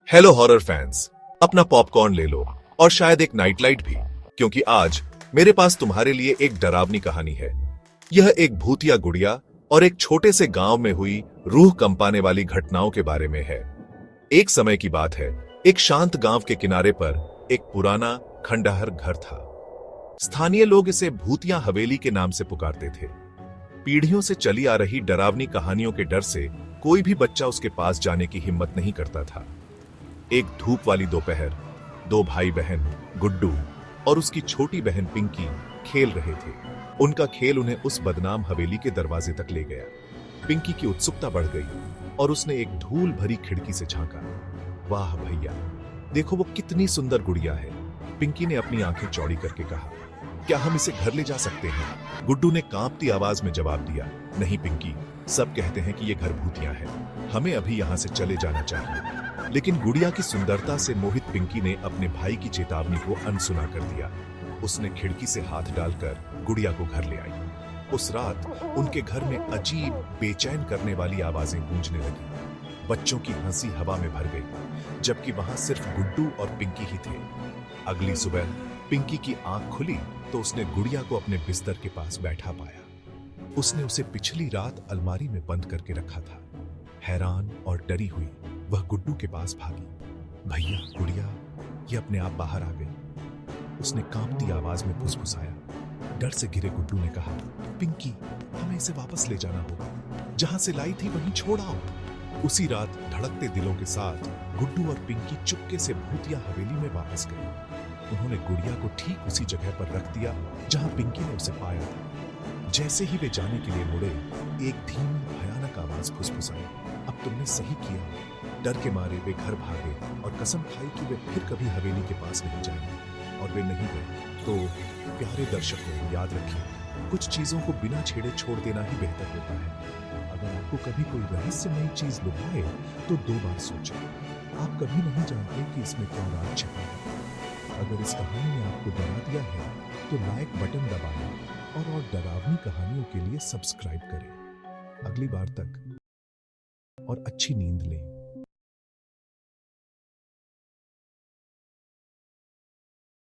Hello horror fans, अपना popcorn ले लो और शायद एक नाइट लाइट भी, क्योंकि आज मेरे पास तुम्हारे लिए एक डरावनी कहानी है। यह एक भूतिया गुड़िया और एक छोटे से गांव में हुई रूह कंपाने वाली घटनाओं के बारे में है। एक समय की बात है, एक शांत गांव के किनारे पर एक पुराना खंडहर घर था। स्थानीय लोग इसे भूतिया हवेली के नाम से पुकारते थे। पीढ़ियों से चली आ रही डरावनी कहानियों के डर से कोई भी बच्चा उसके पास जाने की हिम्मत नहीं करता था। एक धूप वाली दोपहर, दो भाई बहन गुड्डू और उसकी छोटी बहन पिंकी खेल रहे थे। उनका खेल उन्हें उस बदनाम हवेली के दरवाजे तक ले गया। पिंकी की उत्सुकता बढ़ गई और उसने एक धूल भरी खिड़की से झांका। वाह भैया, देखो वो कितनी सुंदर गुड़िया है। पिंकी ने अपनी आंखें चौड़ी करके कहा, क्या हम इसे घर ले जा सकते हैं? गुड्डू ने कांपती आवाज में जवाब दिया, नहीं पिंकी, सब कहते हैं कि ये घर भूतिया है, हमें अभी यहाँ से चले जाना चाहिए। लेकिन गुड़िया की सुंदरता से मोहित पिंकी ने अपने भाई की चेतावनी को अनसुना कर दिया। उसने खिड़की से हाथ डालकर गुड़िया को घर ले आई। उस रात उनके घर में अजीब बेचैन करने वाली आवाजें गूंजने लगी। बच्चों की हंसी हवा में भर गई, जबकि वहां सिर्फ गुड्डू और पिंकी ही थे। अगली सुबह पिंकी की आंख खुली तो उसने गुड़िया को अपने बिस्तर के पास बैठा पाया। उसने उसे पिछली रात अलमारी में बंद करके रखा था। हैरान और डरी हुई वह गुड्डू के पास भागी। भैया, गुड़िया ये अपने आप बाहर आ गई, उसने कांपती आवाज में फुसफुसाया। डर से घिरे गुड्डू ने कहा, पिंकी, हमें इसे वापस ले जाना होगा, जहां से लाई थी वहीं छोड़ आओ। उसी रात धड़कते दिलों के साथ गुड्डू और पिंकी चुपके से भूतिया हवेली में वापस गए। उन्होंने गुड़िया को ठीक उसी जगह पर रख दिया जहां पिंकी ने उसे पाया था। जैसे ही वे जाने के लिए मुड़े, एक धीमी भयानक आवाज फुसफुसाई, अब तुमने सही किया। डर के मारे वे घर भागे और कसम खाई कि वे फिर कभी हवेली के पास नहीं जाएंगे। और वे नहीं गए। तो प्यारे दर्शकों, याद रखिए, कुछ चीजों को बिना छेड़े छोड़ देना ही बेहतर होता है। अगर आपको कभी कोई रहस्यमयी चीज लुभाए तो 2 बार सोचें। आप कभी नहीं जानते कि इसमें क्या राज छिपा है। अगर इस कहानी ने आपको डरा दिया है तो लाइक बटन दबाएं और डरावनी कहानियों के लिए सब्सक्राइब करें। अगली बार तक और अच्छी नींद लें।